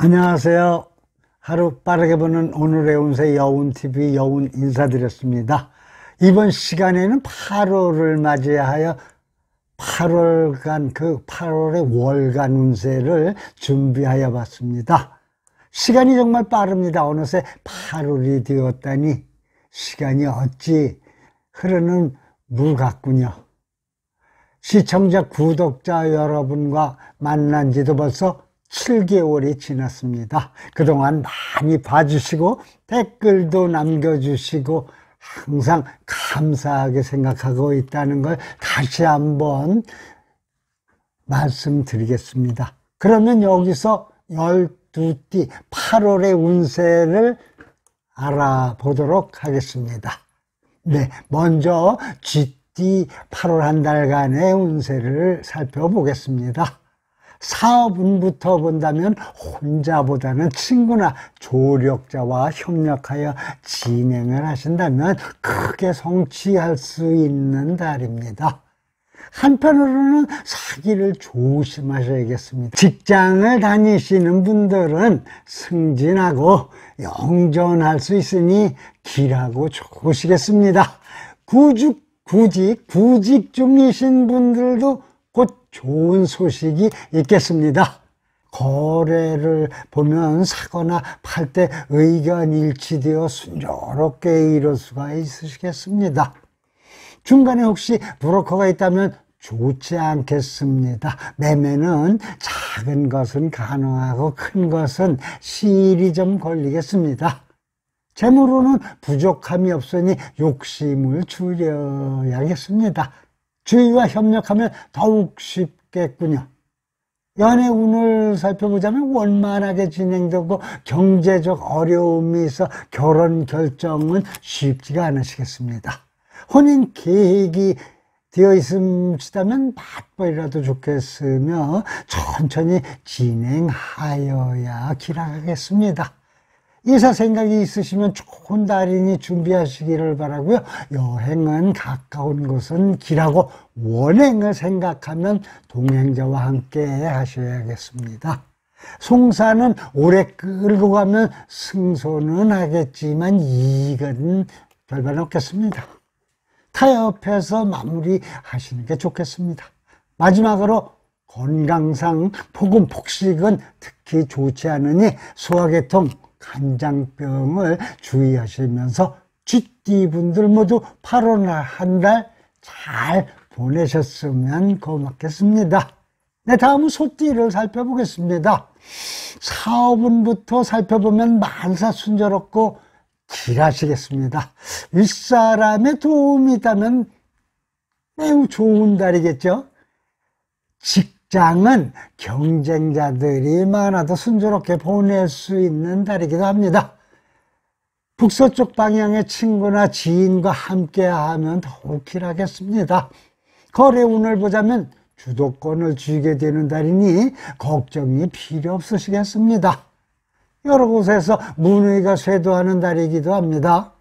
안녕하세요. 하루 빠르게 보는 오늘의 운세 여운TV 여운 인사드렸습니다. 이번 시간에는 8월을 맞이하여 8월간 8월의 월간 운세를 준비하여 봤습니다. 시간이 정말 빠릅니다. 어느새 8월이 되었다니 시간이 어찌 흐르는 물 같군요. 시청자 구독자 여러분과 만난 지도 벌써 7개월이 지났습니다. 그동안 많이 봐주시고 댓글도 남겨주시고 항상 감사하게 생각하고 있다는 걸 다시 한번 말씀드리겠습니다. 그러면 여기서 12띠 8월의 운세를 알아보도록 하겠습니다. 네, 먼저 쥐띠 8월 한 달간의 운세를 살펴보겠습니다. 사업운부터 본다면 혼자보다는 친구나 조력자와 협력하여 진행을 하신다면 크게 성취할 수 있는 달입니다. 한편으로는 사기를 조심하셔야겠습니다. 직장을 다니시는 분들은 승진하고 영전할 수 있으니 길하고 좋으시겠습니다. 구직 중이신 분들도 곧 좋은 소식이 있겠습니다. 거래를 보면 사거나 팔 때 의견 일치되어 순조롭게 이룰 수가 있으시겠습니다. 중간에 혹시 브로커가 있다면 좋지 않겠습니다. 매매는 작은 것은 가능하고 큰 것은 시일이 좀 걸리겠습니다. 재물로는 부족함이 없으니 욕심을 줄여야겠습니다. 주위와 협력하면 더욱 쉽겠군요. 연애 운을 살펴보자면 원만하게 진행되고 경제적 어려움이 있어 결혼 결정은 쉽지가 않으시겠습니다. 혼인 계획이 되어 있으시다면 맞벌이라도 좋겠으며 천천히 진행하여야 기락하겠습니다. 이사 생각이 있으시면 좋은 달이니 준비하시기를 바라고요. 여행은 가까운 곳은 길하고 원행을 생각하면 동행자와 함께 하셔야겠습니다. 송사는 오래 끌고 가면 승소는 하겠지만 이익은 별반 없겠습니다. 타협해서 마무리하시는 게 좋겠습니다. 마지막으로 건강상 폭식은 특히 좋지 않으니 소화계통, 간장병을 주의하시면서 쥐띠분들 모두 8월 한 달 잘 보내셨으면 고맙겠습니다. 네, 다음은 소띠를 살펴보겠습니다. 사업운부터 살펴보면 만사 순조롭고 길하시겠습니다. 윗사람의 도움이 있다면 매우 좋은 달이겠죠. 직장은 경쟁자들이 많아도 순조롭게 보낼 수 있는 달이기도 합니다. 북서쪽 방향의 친구나 지인과 함께 하면 더욱 길하겠습니다. 거래운을 보자면 주도권을 쥐게 되는 달이니 걱정이 필요 없으시겠습니다. 여러 곳에서 문의가 쇄도하는 달이기도 합니다.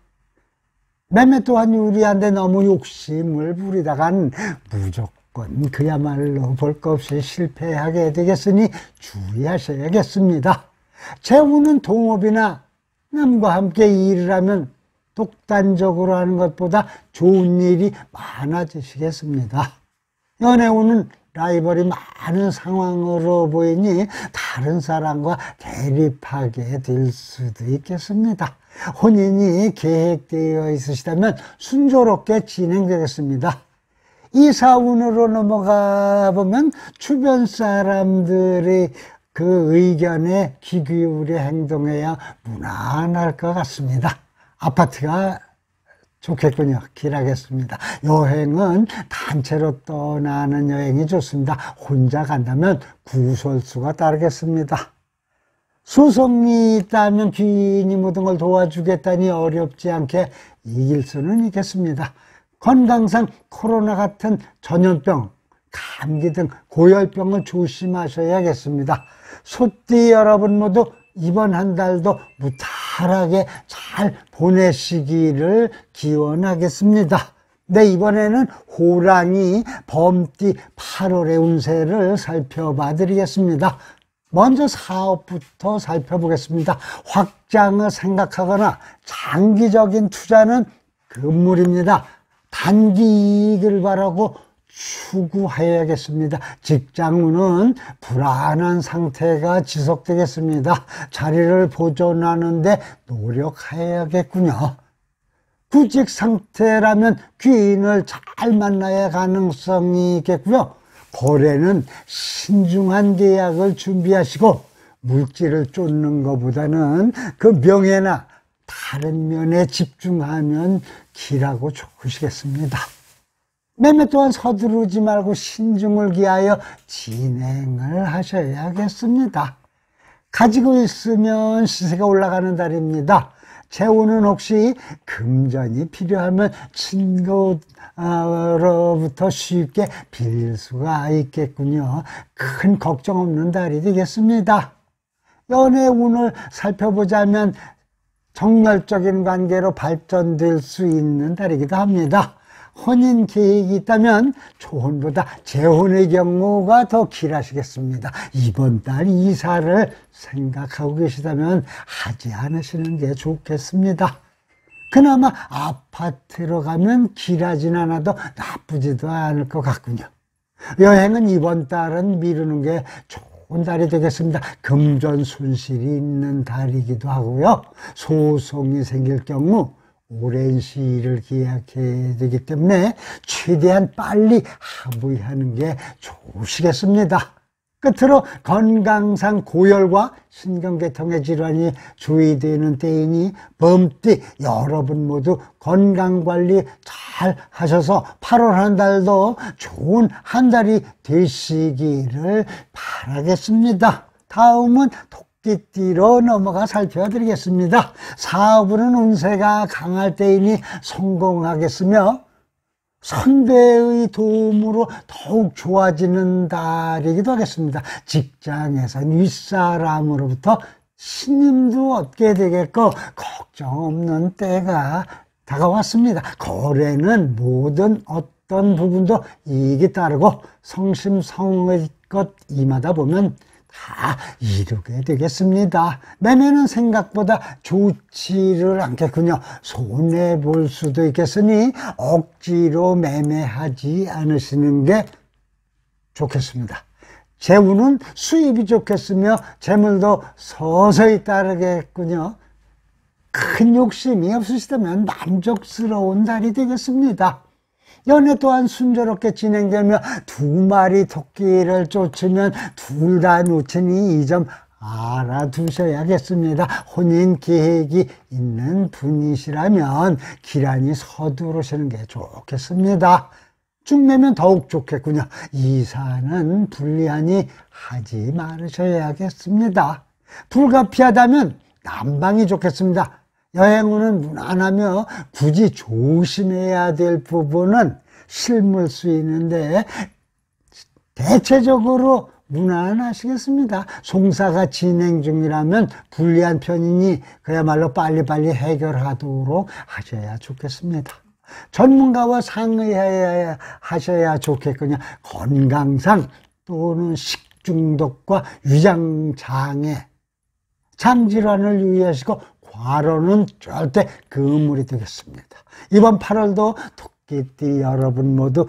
매매 또한 유리한데 너무 욕심을 부리다간 무조건 그야말로 볼 것 없이 실패하게 되겠으니 주의하셔야겠습니다. 재우는 동업이나 남과 함께 일을 하면 독단적으로 하는 것보다 좋은 일이 많아지시겠습니다. 연애운은 라이벌이 많은 상황으로 보이니 다른 사람과 대립하게 될 수도 있겠습니다. 혼인이 계획되어 있으시다면 순조롭게 진행되겠습니다. 이사운으로 넘어가 보면 주변 사람들의 그 의견에 귀 기울여 행동해야 무난할 것 같습니다. 아파트가 좋겠군요. 길하겠습니다. 여행은 단체로 떠나는 여행이 좋습니다. 혼자 간다면 구설수가 따르겠습니다. 소송이 있다면 귀인이 모든 걸 도와주겠다니 어렵지 않게 이길 수는 있겠습니다. 건강상 코로나 같은 전염병, 감기 등 고열병을 조심하셔야겠습니다. 소띠 여러분 모두 이번 한 달도 무탈하게 잘 보내시기를 기원하겠습니다. 네, 이번에는 호랑이 범띠 8월의 운세를 살펴봐 드리겠습니다. 먼저 사업부터 살펴보겠습니다. 확장을 생각하거나 장기적인 투자는 금물입니다. 단기 이익을 바라고 추구해야겠습니다. 직장운은 불안한 상태가 지속되겠습니다. 자리를 보존하는데 노력해야겠군요. 구직 상태라면 귀인을 잘 만나야 가능성이 있겠고요. 거래는 신중한 계약을 준비하시고 물질을 쫓는 것보다는 그 명예나 다른 면에 집중하면 길하고 좋으시겠습니다. 매매 또한 서두르지 말고 신중을 기하여 진행을 하셔야겠습니다. 가지고 있으면 시세가 올라가는 달입니다. 재우는 혹시 금전이 필요하면 친구로부터 쉽게 빌릴 수가 있겠군요. 큰 걱정 없는 달이 되겠습니다. 연애 운을 살펴보자면 정열적인 관계로 발전될 수 있는 달이기도 합니다. 혼인 계획이 있다면 초혼보다 재혼의 경우가 더 길하시겠습니다. 이번 달 이사를 생각하고 계시다면 하지 않으시는 게 좋겠습니다. 그나마 아파트로 가면 길하진 않아도 나쁘지도 않을 것 같군요. 여행은 이번 달은 미루는 게 좋은 달이 되겠습니다. 금전 손실이 있는 달이기도 하고요. 소송이 생길 경우 오랜 시일을 기약해야 되기 때문에 최대한 빨리 합의하는 게 좋으시겠습니다. 끝으로 건강상 고열과 신경계통의 질환이 주의되는 때이니 범띠 여러분 모두 건강관리 잘 하셔서 8월 한 달도 좋은 한 달이 되시기를 바라겠습니다. 다음은 토끼띠로 넘어가 살펴드리겠습니다. 사업은 운세가 강할 때이니 성공하겠으며 선배의 도움으로 더욱 좋아지는 달이기도 하겠습니다. 직장에서 윗사람으로부터 신임도 얻게 되겠고 걱정 없는 때가 다가왔습니다. 거래는 모든 어떤 부분도 이익이 따르고 성심성의껏 임하다 보면 다 이루게 되겠습니다. 매매는 생각보다 좋지를 않겠군요. 손해볼 수도 있겠으니 억지로 매매하지 않으시는 게 좋겠습니다. 재우는 수입이 좋겠으며 재물도 서서히 따르겠군요. 큰 욕심이 없으시다면 만족스러운 달이 되겠습니다. 연애 또한 순조롭게 진행되며 2마리 토끼를 쫓으면 둘 다 놓치니 이 점 알아두셔야겠습니다. 혼인 계획이 있는 분이시라면 기란히 서두르시는 게 좋겠습니다. 중매면 더욱 좋겠군요. 이사는 불리하니 하지 말으셔야겠습니다. 불가피하다면 난방이 좋겠습니다. 여행운은 무난하며 굳이 조심해야 될 부분은 실물 수 있는데 대체적으로 무난하시겠습니다. 송사가 진행 중이라면 불리한 편이니 그야말로 빨리빨리 해결하도록 하셔야 좋겠습니다. 전문가와 상의해야 하셔야 좋겠군요. 건강상 또는 식중독과 위장장애, 장질환을 유의하시고 과로는 절대 금물이 되겠습니다. 이번 8월도 토끼띠 여러분 모두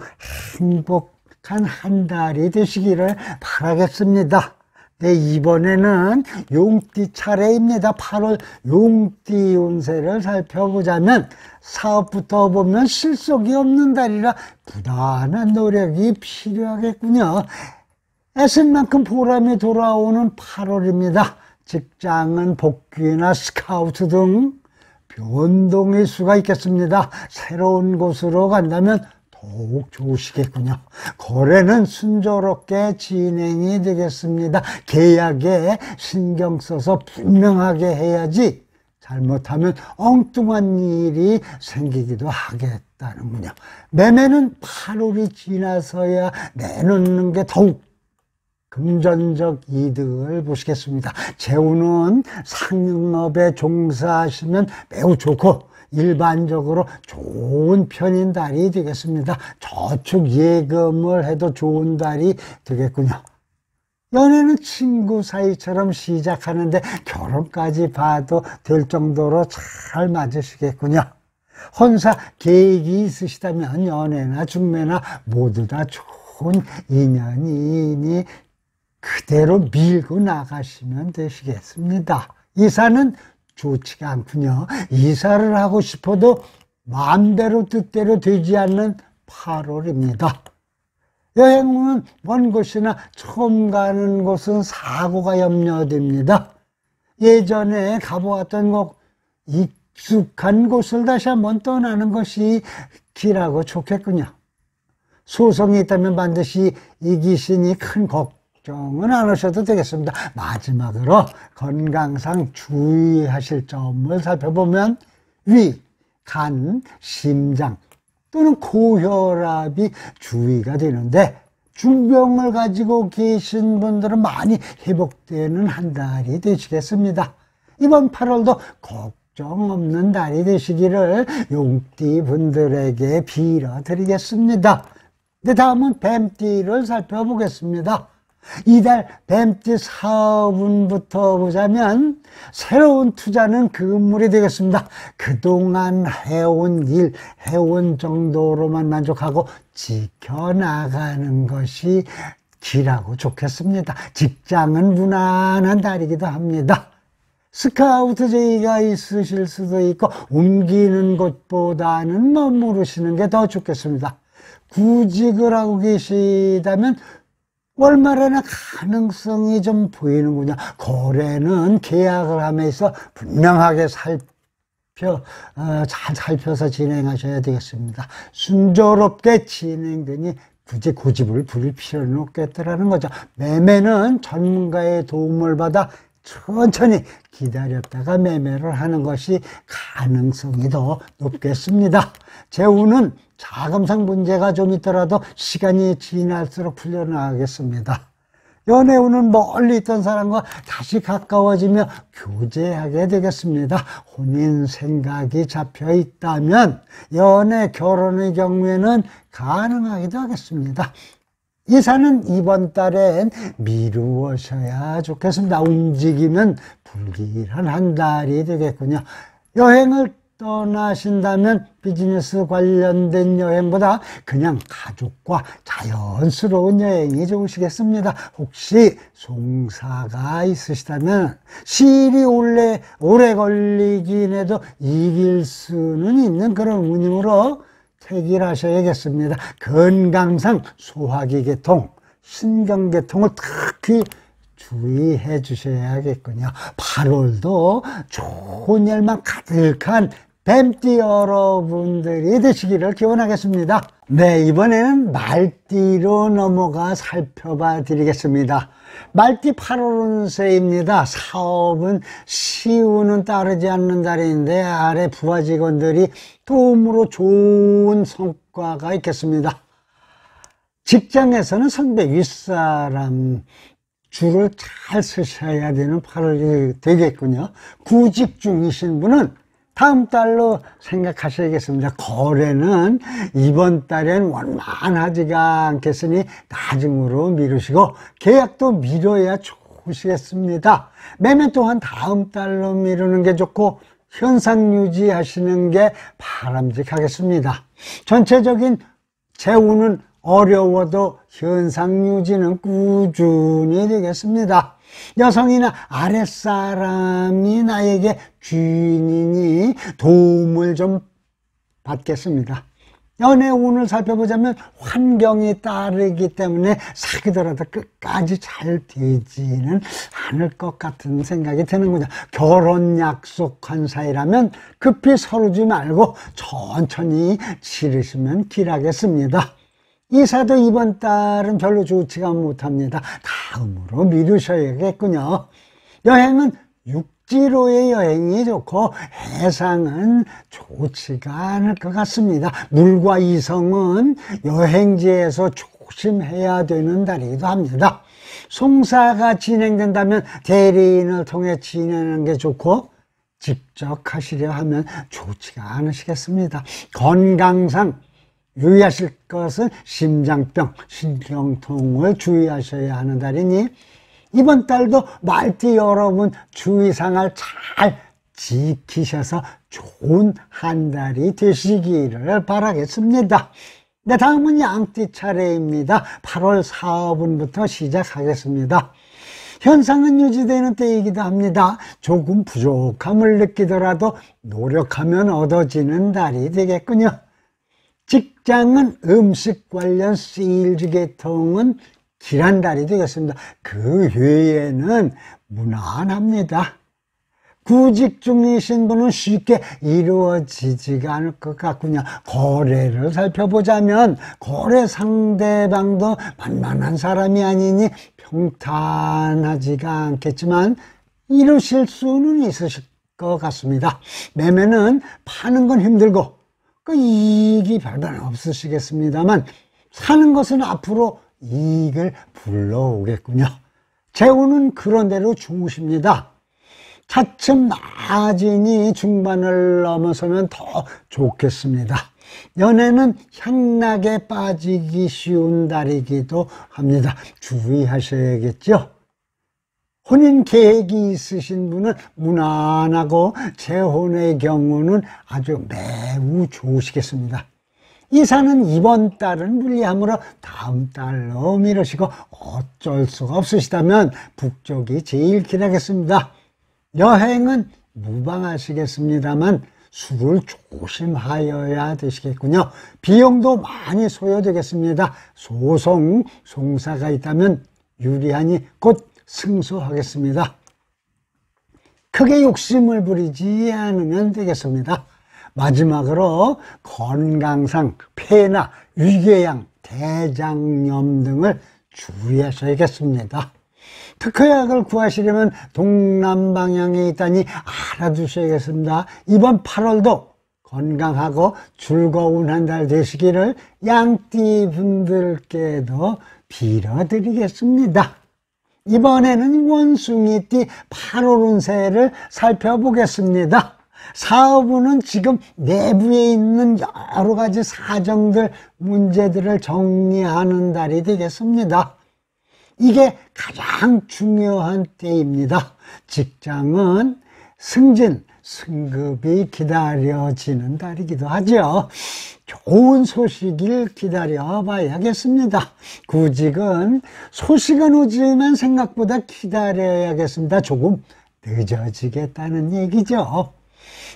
행복한 한 달이 되시기를 바라겠습니다. 네, 이번에는 용띠 차례입니다. 8월 용띠 운세를 살펴보자면 사업부터 보면 실속이 없는 달이라 부단한 노력이 필요하겠군요. 애쓴 만큼 보람이 돌아오는 8월입니다. 직장은 복귀나 스카우트 등 변동의 수가 있겠습니다. 새로운 곳으로 간다면 더욱 좋으시겠군요. 거래는 순조롭게 진행이 되겠습니다. 계약에 신경 써서 분명하게 해야지 잘못하면 엉뚱한 일이 생기기도 하겠다는군요. 매매는 8월이 지나서야 내놓는 게 더욱 금전적 이득을 보시겠습니다. 재우는 상업에 종사하시면 매우 좋고 일반적으로 좋은 편인 달이 되겠습니다. 저축 예금을 해도 좋은 달이 되겠군요. 연애는 친구 사이처럼 시작하는데 결혼까지 봐도 될 정도로 잘 맞으시겠군요. 혼사 계획이 있으시다면 연애나 중매나 모두 다 좋은 인연이니 그대로 밀고 나가시면 되시겠습니다. 이사는 좋지가 않군요. 이사를 하고 싶어도 마음대로 뜻대로 되지 않는 8월입니다. 여행은 먼 곳이나 처음 가는 곳은 사고가 염려됩니다. 예전에 가보았던 곳, 익숙한 곳을 다시 한번 떠나는 것이 길하고 좋겠군요. 소송이 있다면 반드시 이기시니 큰 걱정은 안 하셔도 되겠습니다. 마지막으로 건강상 주의하실 점을 살펴보면 위, 간, 심장 또는 고혈압이 주의가 되는데 중병을 가지고 계신 분들은 많이 회복되는 한 달이 되시겠습니다. 이번 8월도 걱정 없는 달이 되시기를 용띠 분들에게 빌어드리겠습니다. 네, 다음은 뱀띠를 살펴보겠습니다. 이달 뱀띠 사업운부터 보자면 새로운 투자는 금물이 되겠습니다. 그동안 해온 일, 해온 정도로만 만족하고 지켜나가는 것이 길하고 좋겠습니다. 직장은 무난한 달이기도 합니다. 스카우트 제의가 있으실 수도 있고 옮기는 것보다는 머무르시는 게 더 좋겠습니다. 구직을 하고 계시다면 월말에는 가능성이 좀 보이는군요. 거래는 계약을 하면서 분명하게 잘 살펴서 진행하셔야 되겠습니다. 순조롭게 진행되니 굳이 고집을 부릴 필요는 없겠다라는 거죠. 매매는 전문가의 도움을 받아 천천히 기다렸다가 매매를 하는 것이 가능성이 더 높겠습니다. 재우는 자금상 문제가 좀 있더라도 시간이 지날수록 풀려나가겠습니다. 연애운은 멀리 있던 사람과 다시 가까워지며 교제하게 되겠습니다. 혼인 생각이 잡혀 있다면 연애, 결혼의 경우에는 가능하기도 하겠습니다. 이사는 이번 달엔 미루어셔야 좋겠습니다. 움직이면 불길한 한 달이 되겠군요. 여행을 떠나신다면 비즈니스 관련된 여행보다 그냥 가족과 자연스러운 여행이 좋으시겠습니다. 혹시 송사가 있으시다면 시일이 오래 걸리긴 해도 이길 수는 있는 그런 운이므로 택일하셔야겠습니다. 건강상 소화기 계통, 신경계통을 특히 주의해 주셔야겠군요. 8월도 좋은 일만 가득한 뱀띠 여러분들이 되시기를 기원하겠습니다. 네, 이번에는 말띠로 넘어가 살펴봐 드리겠습니다. 말띠 8월 운세입니다. 사업은 시운은 따르지 않는 달인데 아래 부하 직원들이 도움으로 좋은 성과가 있겠습니다. 직장에서는 선배 윗사람 줄을 잘 쓰셔야 되는 8월이 되겠군요. 구직 중이신 분은 다음 달로 생각하셔야겠습니다. 거래는 이번 달엔 원만하지가 않겠으니 나중으로 미루시고 계약도 미뤄야 좋으시겠습니다. 매매 또한 다음 달로 미루는 게 좋고 현상 유지하시는 게 바람직하겠습니다. 전체적인 재우는 어려워도 현상 유지는 꾸준히 되겠습니다. 여성이나 아랫사람이 나에게 주인이니 도움을 좀 받겠습니다. 연애 운을 살펴보자면 환경이 따르기 때문에 사귀더라도 끝까지 잘 되지는 않을 것 같은 생각이 드는군요. 결혼 약속한 사이라면 급히 서두르지 말고 천천히 치르시면 길하겠습니다. 이사도 이번 달은 별로 좋지가 못합니다. 다음으로 미루셔야겠군요. 여행은 육지로의 여행이 좋고 해상은 좋지가 않을 것 같습니다. 물과 이성은 여행지에서 조심해야 되는 달이기도 합니다. 송사가 진행된다면 대리인을 통해 진행하는 게 좋고 직접 하시려 하면 좋지가 않으시겠습니다. 건강상 유의하실 것은 심장병, 신경통을 주의하셔야 하는 달이니 이번 달도 말띠 여러분 주의사항을 잘 지키셔서 좋은 한 달이 되시기를 바라겠습니다. 네, 다음은 양띠 차례입니다. 8월 4분부터 시작하겠습니다. 현상은 유지되는 때이기도 합니다. 조금 부족함을 느끼더라도 노력하면 얻어지는 달이 되겠군요. 직장은 음식 관련 세일즈 계통은 길한 달이 되겠습니다. 그 외에는 무난합니다. 구직 중이신 분은 쉽게 이루어지지가 않을 것 같군요. 거래를 살펴보자면 거래 상대방도 만만한 사람이 아니니 평탄하지가 않겠지만 이루실 수는 있으실 것 같습니다. 매매는 파는 건 힘들고 그 이익이 별반 없으시겠습니다만 사는 것은 앞으로 이익을 불러오겠군요. 재우는 그런대로 좋으십니다. 차츰 나아지니 중반을 넘어서면 더 좋겠습니다. 연애는 향락에 빠지기 쉬운 달이기도 합니다. 주의하셔야겠죠. 혼인 계획이 있으신 분은 무난하고 재혼의 경우는 아주 매우 좋으시겠습니다. 이사는 이번 달은 불리하므로 다음 달로 미루시고 어쩔 수가 없으시다면 북쪽이 제일 길하겠습니다. 여행은 무방하시겠습니다만 술을 조심하여야 되시겠군요. 비용도 많이 소요되겠습니다. 소송, 송사가 있다면 유리하니 곧 승소하겠습니다. 크게 욕심을 부리지 않으면 되겠습니다. 마지막으로 건강상 폐나 위궤양, 대장염 등을 주의하셔야겠습니다. 특허약을 구하시려면 동남 방향에 있다니 알아두셔야겠습니다. 이번 8월도 건강하고 즐거운 한 달 되시기를 양띠 분들께도 빌어드리겠습니다. 이번에는 원숭이띠 8월 운세를 살펴보겠습니다. 사업운은 지금 내부에 있는 여러 가지 사정들, 문제들을 정리하는 달이 되겠습니다. 이게 가장 중요한 때입니다. 직장은 승진, 승급이 기다려지는 달이기도 하죠. 좋은 소식을 기다려봐야겠습니다. 구직은 소식은 오지만 생각보다 기다려야겠습니다. 조금 늦어지겠다는 얘기죠.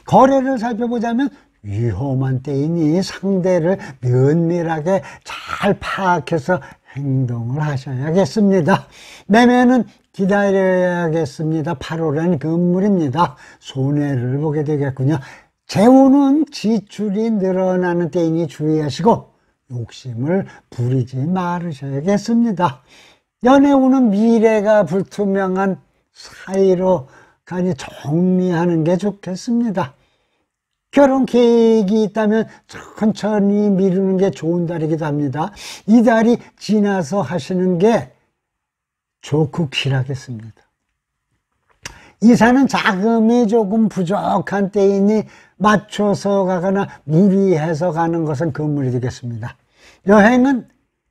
거래를 살펴보자면 위험한 때이니 상대를 면밀하게 잘 파악해서 행동을 하셔야겠습니다. 매매는 기다려야겠습니다. 8월엔 금물입니다. 손해를 보게 되겠군요. 재우는 지출이 늘어나는 때이니 주의하시고 욕심을 부리지 말으셔야겠습니다. 연애운은 미래가 불투명한 사이로 간이 정리하는 게 좋겠습니다. 결혼 계획이 있다면 천천히 미루는 게 좋은 달이기도 합니다. 이 달이 지나서 하시는 게 좋고 길하겠습니다. 이사는 자금이 조금 부족한 때이니 맞춰서 가거나 무리해서 가는 것은 금물이 되겠습니다. 여행은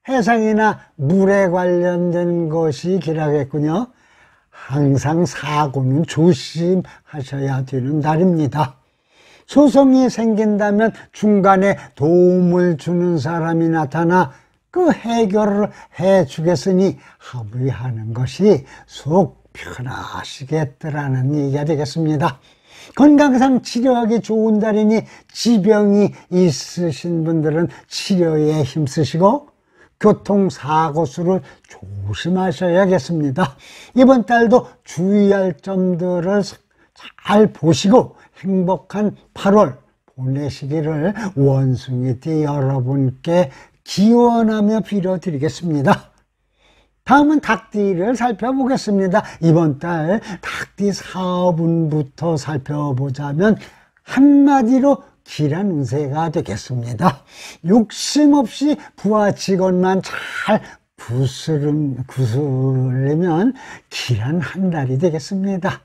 해상이나 물에 관련된 것이 길하겠군요. 항상 사고는 조심하셔야 되는 달입니다. 소송이 생긴다면 중간에 도움을 주는 사람이 나타나 그 해결을 해주겠으니 합의하는 것이 속 편하시겠더라는 얘기가 되겠습니다. 건강상 치료하기 좋은 달이니 지병이 있으신 분들은 치료에 힘쓰시고 교통사고 수를 조심하셔야겠습니다. 이번 달도 주의할 점들을 잘 보시고 행복한 8월 보내시기를 원숭이띠 여러분께 기원하며 빌어드리겠습니다. 다음은 닭띠를 살펴보겠습니다. 이번 달 닭띠 사업운부터 살펴보자면 한마디로 길한 운세가 되겠습니다. 욕심 없이 부하 직원만 잘 구슬리면 길한 한 달이 되겠습니다.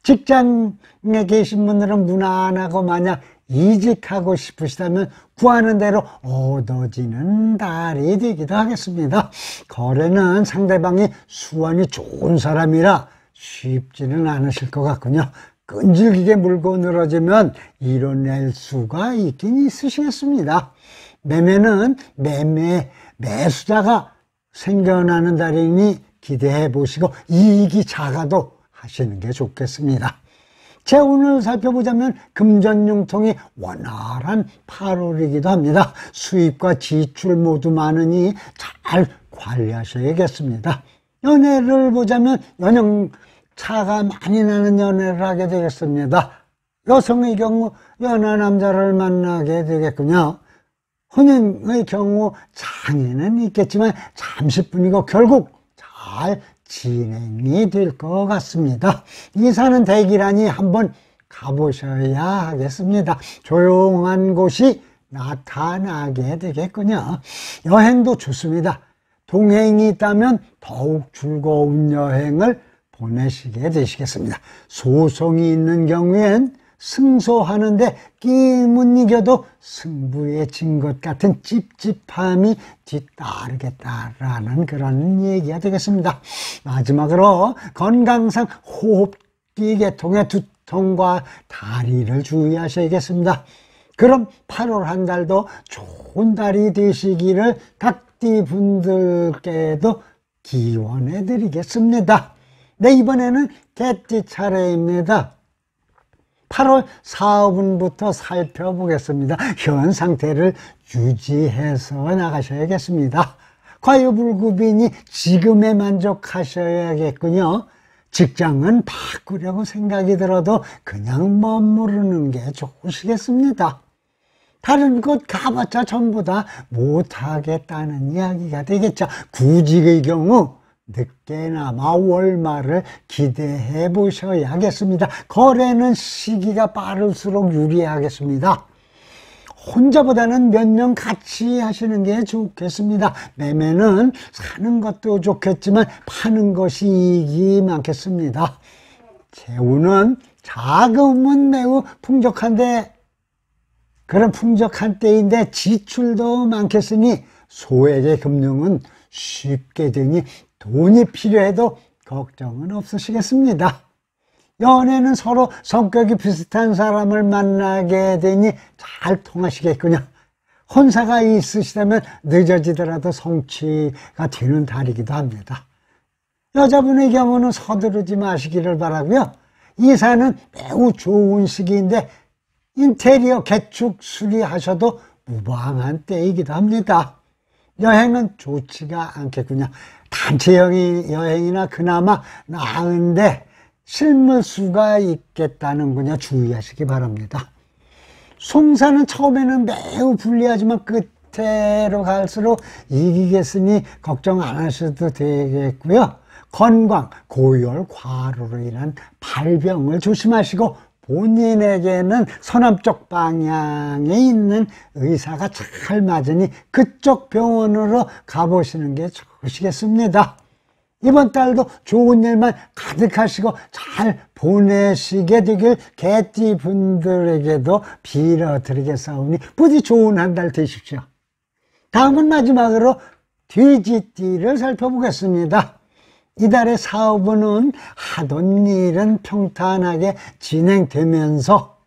직장에 계신 분들은 무난하고 만약 이직하고 싶으시다면 구하는 대로 얻어지는 달이 되기도 하겠습니다. 거래는 상대방이 수완이 좋은 사람이라 쉽지는 않으실 것 같군요. 끈질기게 물고 늘어지면 이뤄낼 수가 있긴 있으시겠습니다. 매매는 매수자가 생겨나는 달이니 기대해 보시고 이익이 작아도 하시는 게 좋겠습니다. 재운을 살펴보자면 금전융통이 원활한 8월이기도 합니다. 수입과 지출 모두 많으니 잘 관리하셔야겠습니다. 연애를 보자면 연영차가 많이 나는 연애를 하게 되겠습니다. 여성의 경우 연하 남자를 만나게 되겠군요. 혼인의 경우 장애는 있겠지만 잠시뿐이고 결국 잘 진행이 될 것 같습니다. 이사는 대기란이 한번 가보셔야 하겠습니다. 조용한 곳이 나타나게 되겠군요. 여행도 좋습니다. 동행이 있다면 더욱 즐거운 여행을 보내시게 되시겠습니다. 소송이 있는 경우엔 승소하는데 끼못 이겨도 승부에 진 것 같은 찝찝함이 뒤따르겠다라는 그런 얘기가 되겠습니다. 마지막으로 건강상 호흡기 계통의 두통과 다리를 주의하셔야겠습니다. 그럼 8월 한 달도 좋은 달이 되시기를 각띠 분들께도 기원해 드리겠습니다. 네, 이번에는 개띠 차례입니다. 8월 4분부터 살펴보겠습니다. 현 상태를 유지해서 나가셔야겠습니다. 과유불급이니 지금에 만족하셔야겠군요. 직장은 바꾸려고 생각이 들어도 그냥 머무르는 게 좋으시겠습니다. 다른 곳 가봤자 전부 다 못하겠다는 이야기가 되겠죠. 구직의 경우 늦게나마 월말을 기대해 보셔야겠습니다. 거래는 시기가 빠를수록 유리하겠습니다. 혼자보다는 몇 명 같이 하시는 게 좋겠습니다. 매매는 사는 것도 좋겠지만 파는 것이 이익이 많겠습니다. 재우는 자금은 매우 풍족한데 그런 풍족한 때인데 지출도 많겠으니 소액의 금융은 쉽게 되니 돈이 필요해도 걱정은 없으시겠습니다. 연애는 서로 성격이 비슷한 사람을 만나게 되니 잘 통하시겠군요. 혼사가 있으시다면 늦어지더라도 성취가 되는 달이기도 합니다. 여자분의 경우는 서두르지 마시기를 바라고요. 이사는 매우 좋은 시기인데 인테리어 개축 수리하셔도 무방한 때이기도 합니다. 여행은 좋지가 않겠군요. 단체 여행이나 그나마 나은데 실물수가 있겠다는군요. 주의하시기 바랍니다. 송사는 처음에는 매우 불리하지만 끝으로 갈수록 이기겠으니 걱정 안 하셔도 되겠고요. 건강, 고열, 과로로 인한 발병을 조심하시고 본인에게는 서남쪽 방향에 있는 의사가 잘 맞으니 그쪽 병원으로 가보시는 게 좋으시겠습니다. 이번 달도 좋은 일만 가득하시고 잘 보내시게 되길 개띠 분들에게도 빌어드리겠사오니 부디 좋은 한 달 되십시오. 다음은 마지막으로 돼지띠를 살펴보겠습니다. 이달의 사업은 하던 일은 평탄하게 진행되면서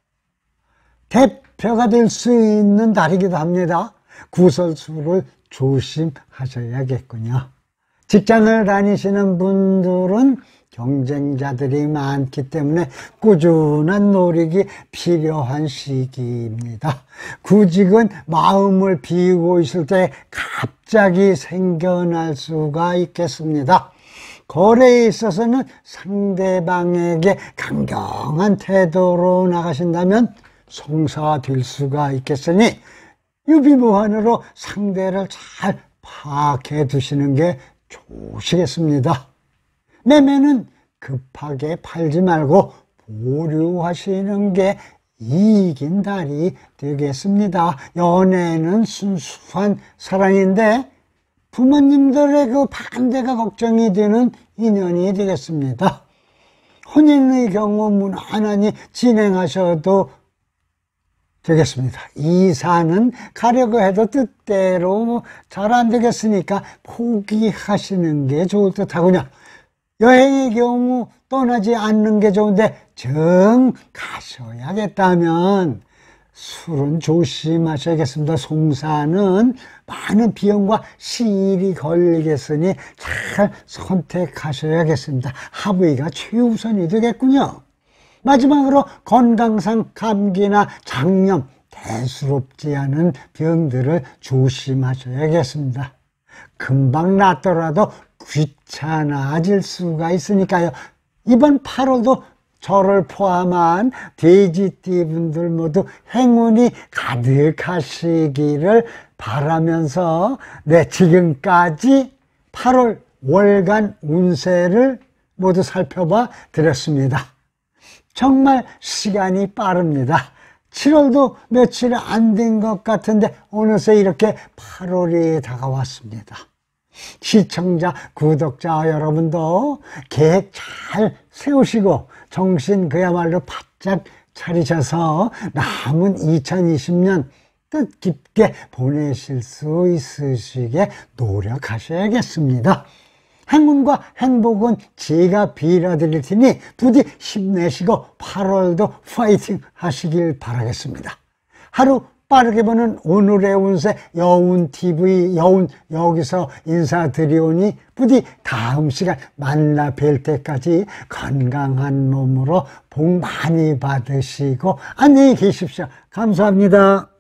대표가 될 수 있는 달이기도 합니다. 구설수를 조심하셔야겠군요. 직장을 다니시는 분들은 경쟁자들이 많기 때문에 꾸준한 노력이 필요한 시기입니다. 구직은 마음을 비우고 있을 때 갑자기 생겨날 수가 있겠습니다. 거래에 있어서는 상대방에게 강경한 태도로 나가신다면 성사될 수가 있겠으니 유비무환으로 상대를 잘 파악해 두시는 게 좋으시겠습니다. 매매는 급하게 팔지 말고 보류하시는 게 이익인 달이 되겠습니다. 연애는 순수한 사랑인데 부모님들의 그 반대가 걱정이 되는 인연이 되겠습니다. 혼인의 경우 무난하니 진행하셔도 되겠습니다. 이사는 가려고 해도 뜻대로 잘 안 되겠으니까 포기하시는 게 좋을 듯 하군요. 여행의 경우 떠나지 않는 게 좋은데 정 가셔야겠다면 술은 조심하셔야겠습니다. 송사는 많은 비용과 시일이 걸리겠으니 잘 선택하셔야겠습니다. 하부위가 최우선이 되겠군요. 마지막으로 건강상 감기나 장염, 대수롭지 않은 병들을 조심하셔야겠습니다. 금방 낫더라도 귀찮아질 수가 있으니까요. 이번 8월도 저를 포함한 돼지띠분들 모두 행운이 가득하시기를 바라면서 지금까지 8월 월간 운세를 모두 살펴봐 드렸습니다. 정말 시간이 빠릅니다. 7월도 며칠 안 된 것 같은데 어느새 이렇게 8월이 다가왔습니다. 시청자, 구독자 여러분도 계획 잘 세우시고 정신 그야말로 바짝 차리셔서 남은 2020년 뜻깊게 보내실 수 있으시게 노력하셔야겠습니다. 행운과 행복은 제가 빌어드릴 테니 부디 힘내시고 8월도 파이팅 하시길 바라겠습니다. 하루 빠르게 보는 오늘의 운세 여운TV 여운 여기서 인사드리오니 부디 다음 시간 만나 뵐 때까지 건강한 몸으로 복 많이 받으시고 안녕히 계십시오. 감사합니다.